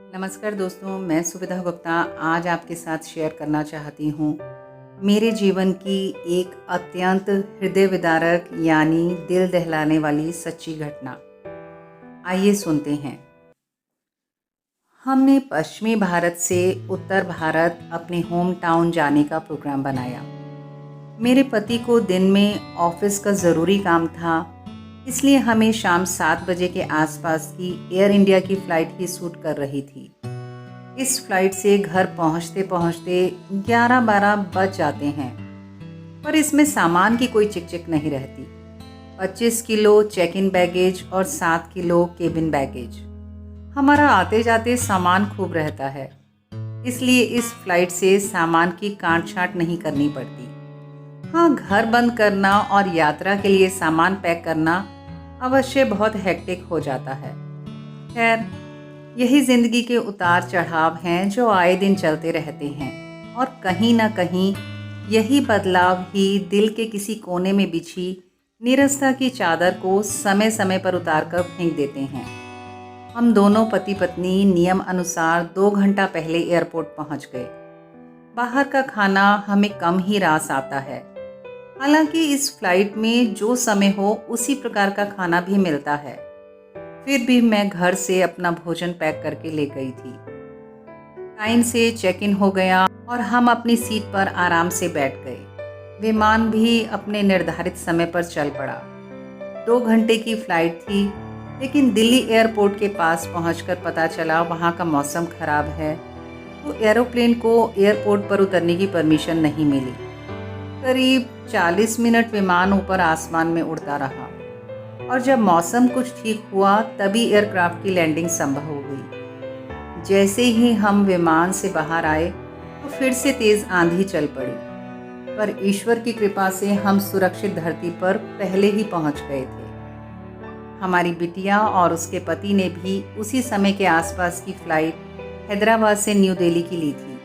नमस्कार दोस्तों, मैं सुविधा गुप्ता आज आपके साथ शेयर करना चाहती हूँ मेरे जीवन की एक अत्यंत हृदय विदारक यानी दिल दहलाने वाली सच्ची घटना। आइए सुनते हैं। हमने पश्चिमी भारत से उत्तर भारत अपने होम टाउन जाने का प्रोग्राम बनाया। मेरे पति को दिन में ऑफिस का ज़रूरी काम था, इसलिए हमें शाम 7 बजे के आसपास की एयर इंडिया की फ़्लाइट ही सूट कर रही थी। इस फ्लाइट से घर पहुंचते पहुंचते 11-12 बज जाते हैं, पर इसमें सामान की कोई चिकचिक नहीं रहती। 25 किलो चेक इन बैगेज और 7 किलो केबिन बैगेज। हमारा आते जाते सामान खूब रहता है, इसलिए इस फ्लाइट से सामान की काट छाँट नहीं करनी पड़ती। हाँ, घर बंद करना और यात्रा के लिए सामान पैक करना अवश्य बहुत हेक्टिक हो जाता है। खैर, यही ज़िंदगी के उतार चढ़ाव हैं जो आए दिन चलते रहते हैं, और कहीं ना कहीं यही बदलाव ही दिल के किसी कोने में बिछी निरस्ता की चादर को समय समय पर उतार कर फेंक देते हैं। हम दोनों पति पत्नी नियम अनुसार 2 घंटा पहले एयरपोर्ट पहुंच गए। बाहर का खाना हमें कम ही रास आता है, हालांकि इस फ्लाइट में जो समय हो उसी प्रकार का खाना भी मिलता है। फिर भी मैं घर से अपना भोजन पैक करके ले गई थी। टाइम से चेक इन हो गया और हम अपनी सीट पर आराम से बैठ गए। विमान भी अपने निर्धारित समय पर चल पड़ा। 2 घंटे की फ्लाइट थी, लेकिन दिल्ली एयरपोर्ट के पास पहुंचकर पता चला वहां का मौसम खराब है, तो एरोप्लेन को एयरपोर्ट पर उतरने की परमिशन नहीं मिली। करीब 40 मिनट विमान ऊपर आसमान में उड़ता रहा, और जब मौसम कुछ ठीक हुआ तभी एयरक्राफ्ट की लैंडिंग संभव हो गई। जैसे ही हम विमान से बाहर आए तो फिर से तेज़ आंधी चल पड़ी, पर ईश्वर की कृपा से हम सुरक्षित धरती पर पहले ही पहुंच गए थे। हमारी बिटिया और उसके पति ने भी उसी समय के आसपास की फ़्लाइट हैदराबाद से न्यू दिल्ली की ली थी,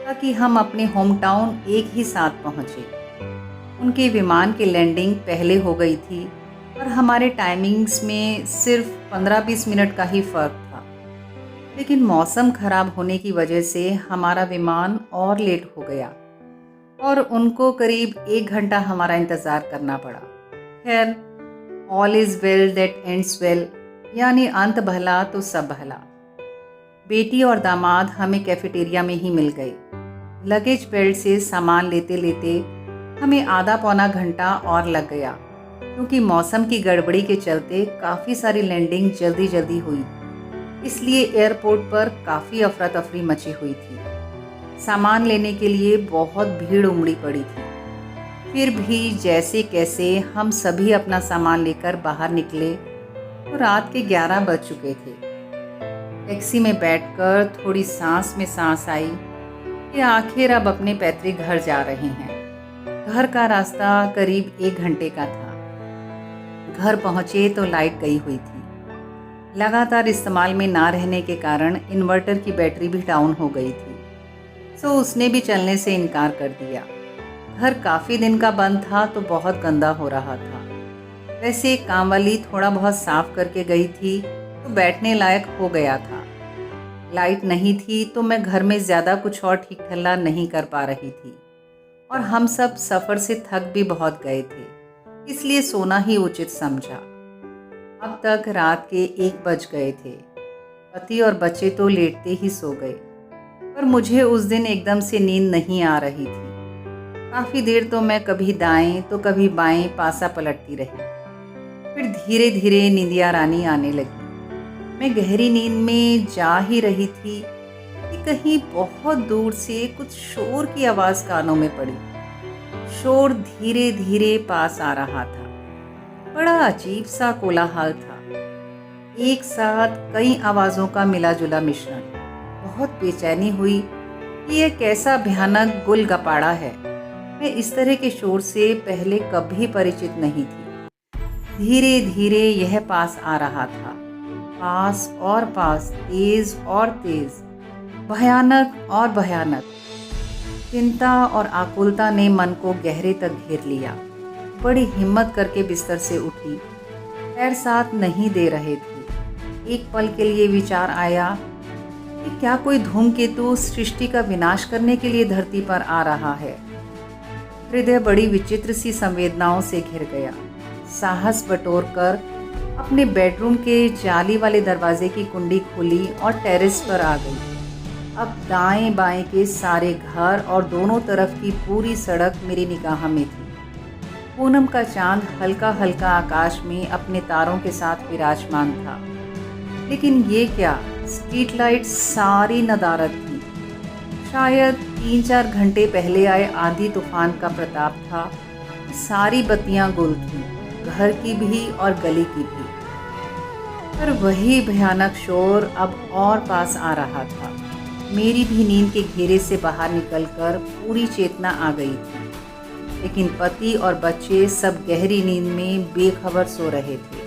ताकि हम अपने होम टाउन एक ही साथ पहुँचे। उनके विमान की लैंडिंग पहले हो गई थी और हमारे टाइमिंग्स में सिर्फ 15-20 मिनट का ही फ़र्क था, लेकिन मौसम ख़राब होने की वजह से हमारा विमान और लेट हो गया और उनको करीब 1 घंटा हमारा इंतज़ार करना पड़ा। खैर, all is well that ends well, यानी अंत भला तो सब भला। बेटी और दामाद हमें कैफेटेरिया में ही मिल गए। लगेज बेल्ट से सामान लेते लेते हमें आधा पौना घंटा और लग गया, क्योंकि मौसम की गड़बड़ी के चलते काफ़ी सारी लैंडिंग जल्दी जल्दी हुई, इसलिए एयरपोर्ट पर काफ़ी अफरा तफरी मची हुई थी। सामान लेने के लिए बहुत भीड़ उमड़ी पड़ी थी। फिर भी जैसे कैसे हम सभी अपना सामान लेकर बाहर निकले तो रात के 11 बज चुके थे। टैक्सी में बैठकर थोड़ी सांस में सांस आई कि आखिर अब अपने पैतृक घर जा रहे हैं। घर का रास्ता करीब 1 घंटे का था। घर पहुँचे तो लाइट गई हुई थी। लगातार इस्तेमाल में ना रहने के कारण इन्वर्टर की बैटरी भी डाउन हो गई थी, सो उसने भी चलने से इनकार कर दिया। घर काफ़ी दिन का बंद था तो बहुत गंदा हो रहा था। वैसे काम वाली थोड़ा बहुत साफ करके गई थी तो बैठने लायक हो गया था। लाइट नहीं थी तो मैं घर में ज़्यादा कुछ और ठीक ठल्ला नहीं कर पा रही थी, और हम सब सफ़र से थक भी बहुत गए थे, इसलिए सोना ही उचित समझा। अब तक रात के 1 बज गए थे। पति और बच्चे तो लेटते ही सो गए, पर मुझे उस दिन एकदम से नींद नहीं आ रही थी। काफ़ी देर तो मैं कभी दाएं तो कभी बाएं पासा पलटती रही। फिर धीरे धीरे नींदिया रानी आने लगी। मैं गहरी नींद में जा ही रही थी कि कहीं बहुत दूर से कुछ शोर की आवाज़ कानों में पड़ी। शोर धीरे धीरे पास आ रहा था। बड़ा अजीब सा कोलाहल था, एक साथ कई आवाज़ों का मिला जुला मिश्रण। बहुत बेचैनी हुई कि यह कैसा भयानक गुल गपाड़ा है। मैं इस तरह के शोर से पहले कभी परिचित नहीं थी। धीरे धीरे यह पास आ रहा था, पास और पास, तेज और तेज, भयानक और भयानक। चिंता और आकुलता ने मन को गहरे तक घेर लिया। बड़ी हिम्मत करके बिस्तर से उठी। पैर साथ नहीं दे रहे थे। एक पल के लिए विचार आया कि क्या कोई धूमकेतु सृष्टि का विनाश करने के लिए धरती पर आ रहा है। हृदय बड़ी विचित्र सी संवेदनाओं से घिर गया। साहस बटोरकर अपने बेडरूम के जाली वाले दरवाजे की कुंडी खोली और टेरेस पर आ गई। अब दाएं बाएं के सारे घर और दोनों तरफ की पूरी सड़क मेरी निगाह में थी। पूनम का चांद हल्का हल्का आकाश में अपने तारों के साथ विराजमान था, लेकिन ये क्या, स्ट्रीट लाइट सारी नदारद थी। शायद 3-4 घंटे पहले आए आंधी तूफान का प्रताप था। सारी बत्तियां गुल थीं, घर की भी और गली की भी। पर वही भयानक शोर अब और पास आ रहा था। मेरी भी नींद के घेरे से बाहर निकलकर पूरी चेतना आ गई थी, लेकिन पति और बच्चे सब गहरी नींद में बेखबर सो रहे थे।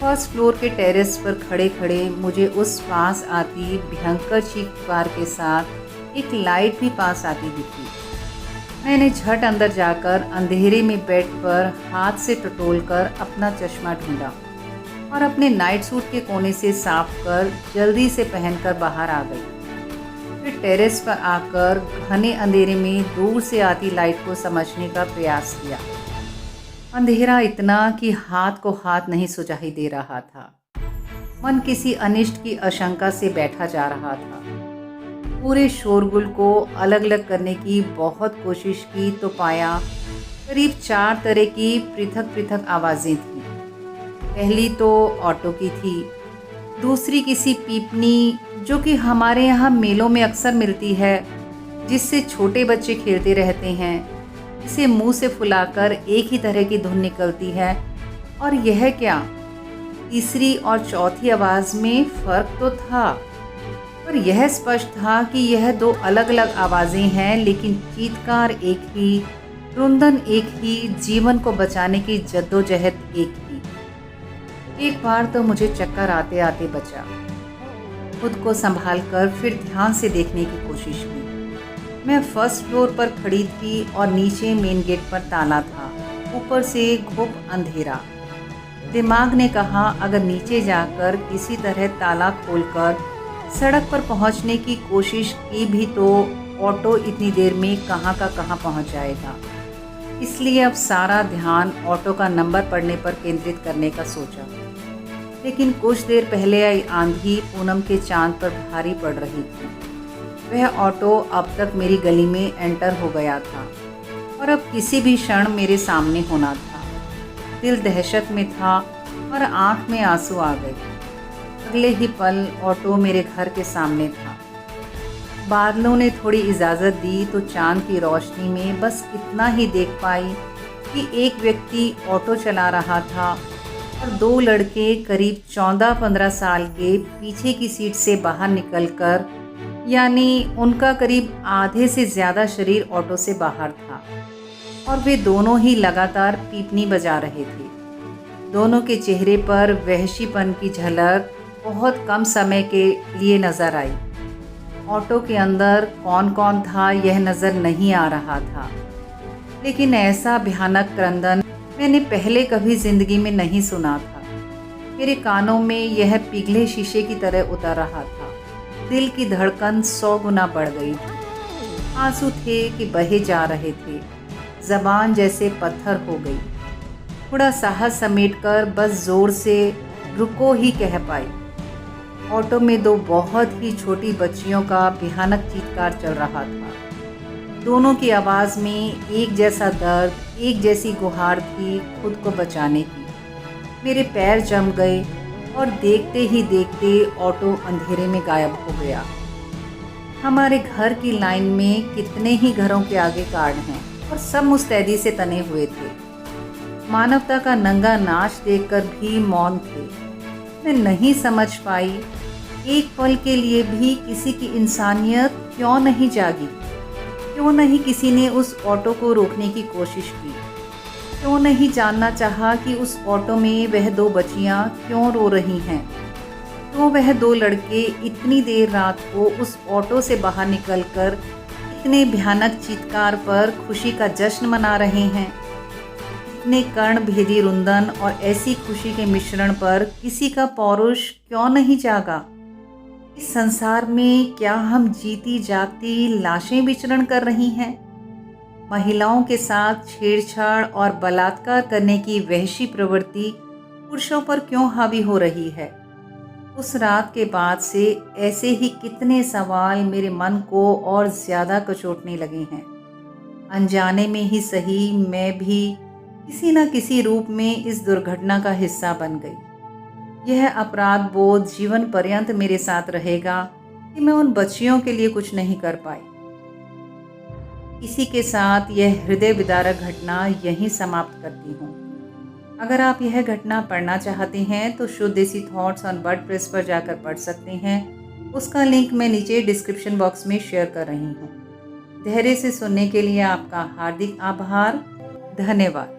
फर्स्ट फ्लोर के टेरेस पर खड़े खड़े मुझे उस पास आती भयंकर चीख पुकार के साथ एक लाइट भी पास आती दिखी। मैंने झट अंदर जाकर अंधेरे में बेड पर हाथ से टटोलकर अपना चश्मा ढूंढा और अपने नाइट सूट के कोने से साफ कर जल्दी से पहनकर बाहर आ गई। फिर टेरेस पर आकर घने अंधेरे में दूर से आती लाइट को समझने का प्रयास किया। अंधेरा इतना कि हाथ को हाथ नहीं सुझाई दे रहा था। मन किसी अनिष्ट की आशंका से बैठा जा रहा था। पूरे शोरगुल को अलग अलग करने की बहुत कोशिश की तो पाया करीब 4 तरह की पृथक पृथक आवाज़ें थीं। पहली तो ऑटो की थी, दूसरी किसी पीपनी जो कि हमारे यहाँ मेलों में अक्सर मिलती है, जिससे छोटे बच्चे खेलते रहते हैं। इसे मुंह से फुलाकर एक ही तरह की धुन निकलती है। और यह क्या, तीसरी और चौथी आवाज़ में फ़र्क तो था, पर यह स्पष्ट था कि यह 2 अलग अलग आवाज़ें हैं, लेकिन चीत्कार एक ही, रुंदन एक ही, जीवन को बचाने की जद्दोजहद एक ही। एक बार तो मुझे चक्कर आते आते बचा। खुद को संभाल कर फिर ध्यान से देखने की कोशिश की। मैं फर्स्ट फ्लोर पर खड़ी थी और नीचे मेन गेट पर ताला था, ऊपर से घुप अंधेरा। दिमाग ने कहा अगर नीचे जाकर किसी तरह ताला खोलकर सड़क पर पहुंचने की कोशिश की भी तो ऑटो इतनी देर में कहाँ का कहाँ पहुंच जाएगा। इसलिए अब सारा ध्यान ऑटो का नंबर पढ़ने पर केंद्रित करने का सोचा। लेकिन कुछ देर पहले आई आंधी पूनम के चांद पर भारी पड़ रही थी। वह ऑटो अब तक मेरी गली में एंटर हो गया था और अब किसी भी क्षण मेरे सामने होना था। दिल दहशत में था और आंख में आंसू आ गए। अगले ही पल ऑटो मेरे घर के सामने था। बादलों ने थोड़ी इजाज़त दी तो चांद की रोशनी में बस इतना ही देख पाई कि एक व्यक्ति ऑटो चला रहा था और 2 लड़के करीब 14-15 साल के पीछे की सीट से बाहर निकलकर, यानी उनका करीब आधे से ज़्यादा शरीर ऑटो से बाहर था और वे दोनों ही लगातार पीपनी बजा रहे थे। दोनों के चेहरे पर वहशीपन की झलक बहुत कम समय के लिए नज़र आई। ऑटो के अंदर कौन कौन था यह नज़र नहीं आ रहा था, लेकिन ऐसा भयानक क्रंदन मैंने पहले कभी ज़िंदगी में नहीं सुना था। मेरे कानों में यह पिघले शीशे की तरह उतर रहा था। दिल की धड़कन 100 गुना बढ़ गई थी। आंसू थे कि बहे जा रहे थे, ज़बान जैसे पत्थर हो गई। थोड़ा साहस समेटकर बस ज़ोर से रुको ही कह पाई। ऑटो में 2 बहुत ही छोटी बच्चियों का भयानक चीत्कार चल रहा था। दोनों की आवाज़ में एक जैसा दर्द, एक जैसी गुहार थी खुद को बचाने की। मेरे पैर जम गए और देखते ही देखते ऑटो अंधेरे में गायब हो गया। हमारे घर की लाइन में कितने ही घरों के आगे कार्ड हैं और सब मुस्तैदी से तने हुए थे। मानवता का नंगा नाच देखकर भी मौन थे। मैं नहीं समझ पाई एक पल के लिए भी किसी की इंसानियत क्यों नहीं जागी। क्यों नहीं किसी ने उस ऑटो को रोकने की कोशिश की। क्यों नहीं जानना चाहा कि उस ऑटो में वह 2 बच्चियां क्यों रो रही हैं। तो वह 2 लड़के इतनी देर रात को उस ऑटो से बाहर निकलकर इतने भयानक चीत्कार पर खुशी का जश्न मना रहे हैं। इतने कर्ण भेदी रुंदन और ऐसी खुशी के मिश्रण पर किसी का पौरुष क्यों नहीं जागा। इस संसार में क्या हम जीती जागती लाशें विचरण कर रही हैं? महिलाओं के साथ छेड़छाड़ और बलात्कार करने की वहशी प्रवृत्ति पुरुषों पर क्यों हावी हो रही है? उस रात के बाद से ऐसे ही कितने सवाल मेरे मन को और ज़्यादा कचोटने लगे हैं। अनजाने में ही सही, मैं भी किसी न किसी रूप में इस दुर्घटना का हिस्सा बन गई। यह अपराध बोध जीवन पर्यंत मेरे साथ रहेगा कि मैं उन बच्चियों के लिए कुछ नहीं कर पाई। इसी के साथ यह हृदय विदारक घटना यहीं समाप्त करती हूँ। अगर आप यह घटना पढ़ना चाहते हैं तो शुद्ध देसी थॉट्स ऑन वर्डप्रेस पर जाकर पढ़ सकते हैं। उसका लिंक मैं नीचे डिस्क्रिप्शन बॉक्स में शेयर कर रही हूँ। धैर्य से सुनने के लिए आपका हार्दिक आभार। धन्यवाद।